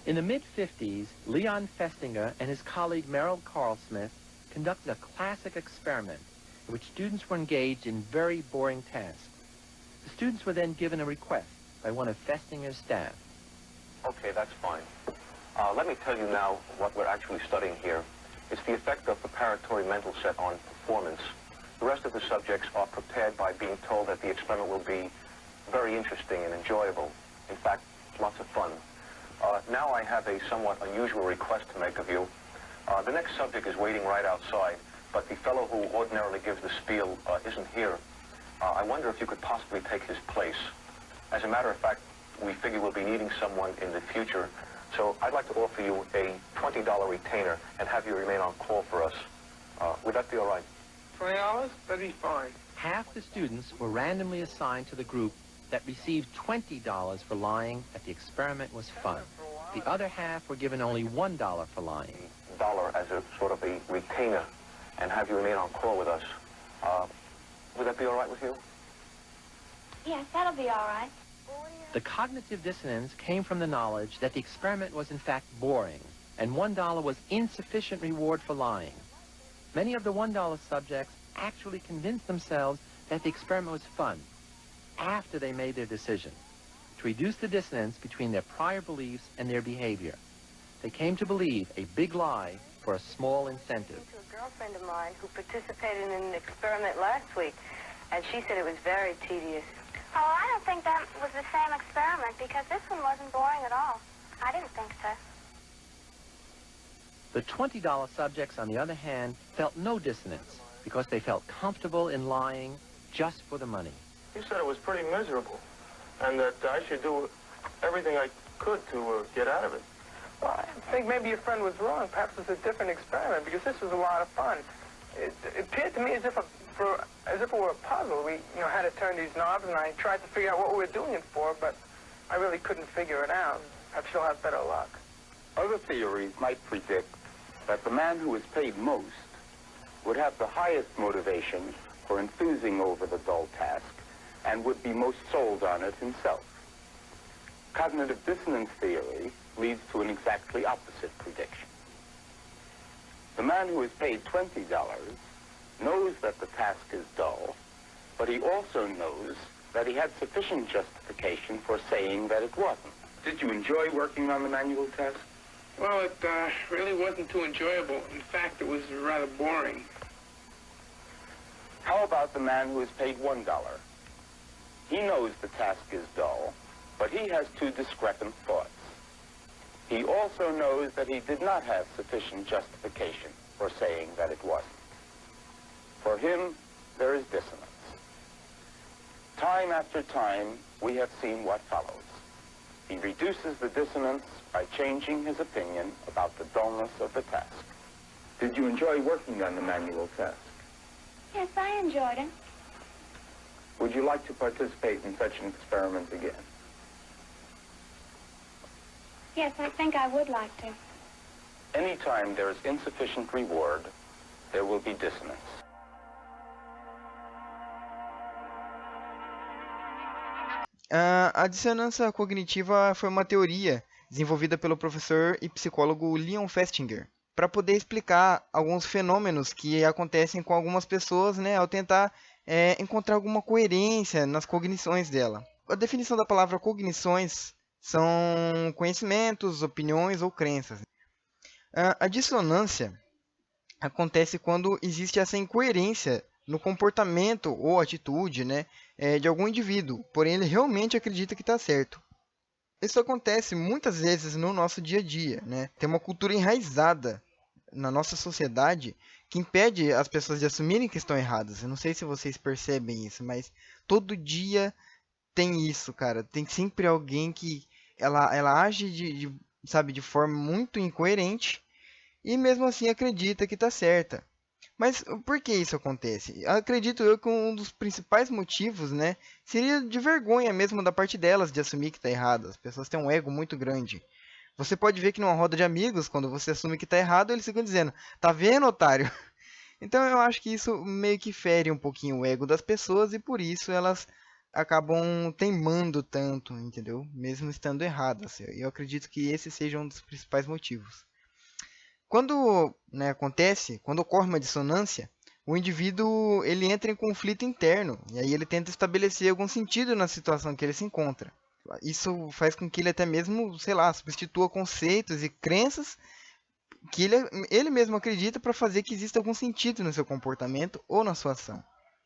In the mid-50s, Leon Festinger and his colleague Merrill Carlsmith conducted a classic experiment in which students were engaged in very boring tasks. The students were then given a request by one of Festinger's staff. Okay, that's fine. Let me tell you now what we're actually studying here. It's the effect of preparatory mental set on performance. The rest of the subjects are prepared by being told that the experiment will be very interesting and enjoyable. In fact, lots of fun. Now I have a somewhat unusual request to make of you. The next subject is waiting right outside, but the fellow who ordinarily gives the spiel isn't here. I wonder if you could possibly take his place. As a matter of fact, we figure we'll be needing someone in the future, so I'd like to offer you a $20 retainer and have you remain on call for us. Would that be all right? $20? That'd be fine. Half the students were randomly assigned to the group that received $20 for lying that the experiment was fun. The other half were given only $1 for lying. $1 as a sort of a retainer and have you remain on call with us. Would that be all right with you? Yes, that'll be all right. The cognitive dissonance came from the knowledge that the experiment was in fact boring, and $1 was insufficient reward for lying. Many of the $1 subjects actually convinced themselves that the experiment was fun after they made their decision, to reduce the dissonance between their prior beliefs and their behavior. They came to believe a big lie for a small incentive. To a girlfriend of mine who participated in an experiment last week, and she said it was very tedious. Oh, I don't think that was the same experiment because this one wasn't boring at all. I didn't think so. The $20 subjects, on the other hand, felt no dissonance because they felt comfortable in lying just for the money. You said it was pretty miserable, and that I should do everything I could to get out of it. Well, I think maybe your friend was wrong. Perhaps it's a different experiment, because this was a lot of fun. It appeared to me as if it were a puzzle. We, had to turn these knobs, and I tried to figure out what we were doing it for, but I really couldn't figure it out. Perhaps you'll have better luck. Other theories might predict that the man who is paid most would have the highest motivation for enthusing over the dull task and would be most sold on it himself. Cognitive dissonance theory leads to an exactly opposite prediction. The man who is paid $20 knows that the task is dull, but he also knows that he had sufficient justification for saying that it wasn't. Did you enjoy working on the manual test? Well, it really wasn't too enjoyable. In fact, it was rather boring. How about the man who is paid $1? He knows the task is dull, but he has two discrepant thoughts. He also knows that he did not have sufficient justification for saying that it wasn't. For him, there is dissonance. Time after time, we have seen what follows. He reduces the dissonance by changing his opinion about the dullness of the task. Did you enjoy working on the manual task? Yes, I enjoyed it. Would you like to participate in such an experiment again? Yes, I think I would like to. Anytime there is insufficient reward, there will be dissonance. A dissonância cognitiva foi uma teoria desenvolvida pelo professor e psicólogo Leon Festinger para poder explicar alguns fenômenos que acontecem com algumas pessoas, ao tentar encontrar alguma coerência nas cognições dela. A definição da palavra cognições são conhecimentos, opiniões ou crenças. A dissonância acontece quando existe essa incoerência no comportamento ou atitude de algum indivíduo, porém ele realmente acredita que está certo. Isso acontece muitas vezes no nosso dia a dia. Tem uma cultura enraizada na nossa sociedade que impede as pessoas de assumirem que estão erradas. Eu não sei se vocês percebem isso, mas todo dia tem isso, cara. Tem sempre alguém que ela age sabe, de forma muito incoerente e mesmo assim acredita que está certa. Mas por que isso acontece? Acredito eu que um dos principais motivos, né, seria de vergonha mesmo da parte delas de assumir que está errado. As pessoas têm um ego muito grande. Você pode ver que numa roda de amigos, quando você assume que está errado, eles ficam dizendo: tá vendo, otário? Então eu acho que isso meio que fere um pouquinho o ego das pessoas e por isso elas acabam teimando tanto, entendeu? Mesmo estando erradas. Eu acredito que esse seja um dos principais motivos. Quando, né, quando ocorre uma dissonância, o indivíduo ele entra em conflito interno e aí ele tenta estabelecer algum sentido na situação que ele se encontra. Isso faz com que ele até mesmo, sei lá, substitua conceitos e crenças que ele mesmo acredita para fazer que exista algum sentido no seu comportamento ou na sua ação.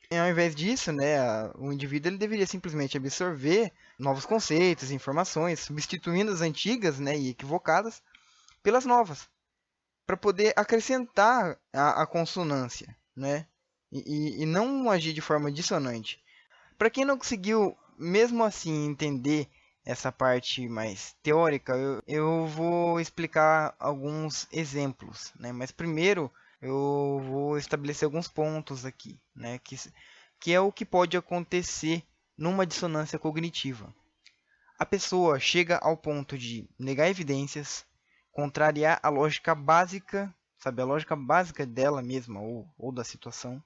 E ao invés disso, né, o indivíduo ele deveria simplesmente absorver novos conceitos e informações, substituindo as antigas, né, e equivocadas pelas novas, para poder acrescentar a consonância, né, e não agir de forma dissonante. Para quem não conseguiu, mesmo assim, entender essa parte mais teórica, eu vou explicar alguns exemplos, né? Mas primeiro eu vou estabelecer alguns pontos aqui, né? Que é o que pode acontecer numa dissonância cognitiva. A pessoa chega ao ponto de negar evidências, contrariar a lógica básica, sabe, a lógica básica dela mesma ou da situação.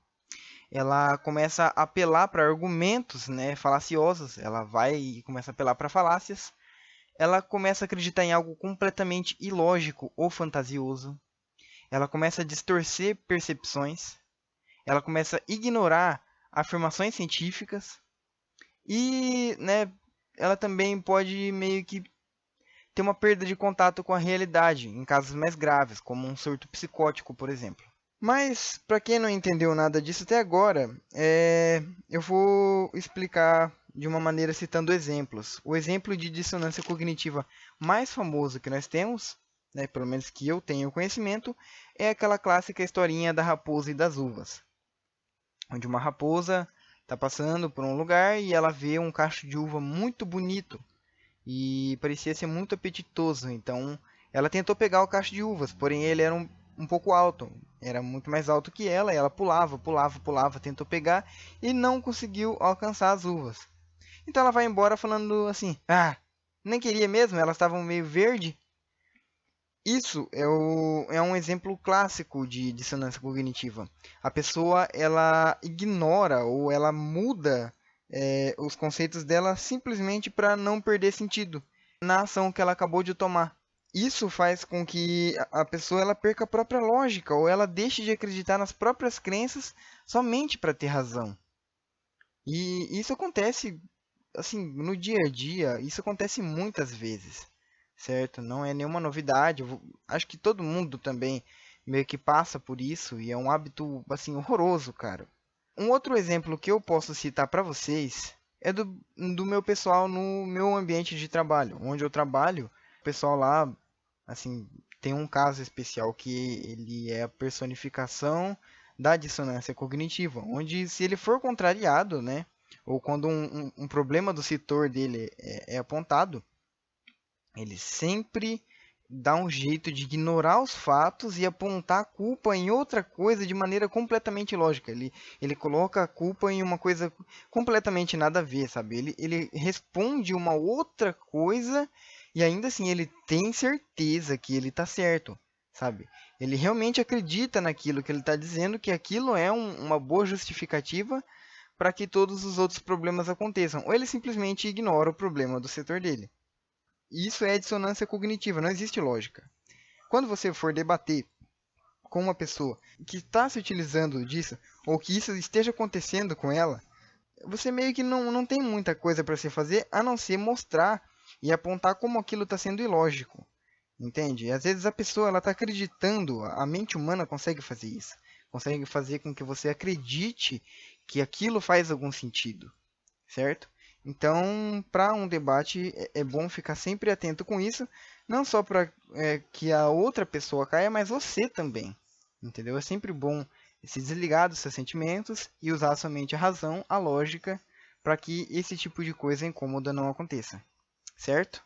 Ela começa a apelar para argumentos, né, falaciosos, ela vai e começa a apelar para falácias, ela começa a acreditar em algo completamente ilógico ou fantasioso, ela começa a distorcer percepções, ela começa a ignorar afirmações científicas e, né, ela também pode meio que ter uma perda de contato com a realidade, em casos mais graves, como um surto psicótico, por exemplo. Mas, para quem não entendeu nada disso até agora, eu vou explicar de uma maneira citando exemplos. O exemplo de dissonância cognitiva mais famoso que nós temos, né, pelo menos que eu tenho conhecimento, é aquela clássica historinha da raposa e das uvas. Onde uma raposa está passando por um lugar e ela vê um cacho de uva muito bonito e parecia ser muito apetitoso. Então, ela tentou pegar o cacho de uvas, porém ele era um pouco alto, era muito mais alto que ela, e ela pulava, tentou pegar e não conseguiu alcançar as uvas. Então ela vai embora falando assim: ah, nem queria mesmo, elas estavam meio verde. Isso é um exemplo clássico de dissonância cognitiva. A pessoa ela ignora ou ela muda os conceitos dela simplesmente para não perder sentido na ação que ela acabou de tomar. Isso faz com que a pessoa ela perca a própria lógica ou ela deixe de acreditar nas próprias crenças somente para ter razão. E isso acontece assim no dia a dia, isso acontece muitas vezes, certo? Não é nenhuma novidade. Acho que todo mundo também meio que passa por isso e é um hábito assim horroroso, cara. Um outro exemplo que eu posso citar para vocês é do meu pessoal no meu ambiente de trabalho, onde eu trabalho. O pessoal lá, assim, tem um caso especial que ele é a personificação da dissonância cognitiva, onde se ele for contrariado, né, ou quando um problema do setor dele é apontado, ele sempre dá um jeito de ignorar os fatos e apontar a culpa em outra coisa de maneira completamente lógica. Ele coloca a culpa em uma coisa completamente nada a ver, sabe? Ele responde uma outra coisa e ainda assim ele tem certeza que ele está certo, sabe? Ele realmente acredita naquilo que ele está dizendo, que aquilo é uma boa justificativa para que todos os outros problemas aconteçam. Ou ele simplesmente ignora o problema do setor dele. Isso é dissonância cognitiva, não existe lógica. Quando você for debater com uma pessoa que está se utilizando disso, ou que isso esteja acontecendo com ela, você meio que não tem muita coisa para se fazer, a não ser mostrar e apontar como aquilo está sendo ilógico. Entende? E às vezes a pessoa está acreditando, a mente humana consegue fazer isso. Consegue fazer com que você acredite que aquilo faz algum sentido. Certo? Então, para um debate, é bom ficar sempre atento com isso, não só para que a outra pessoa caia, mas você também, entendeu? É sempre bom se desligar dos seus sentimentos e usar somente a razão, a lógica, para que esse tipo de coisa incômoda não aconteça, certo?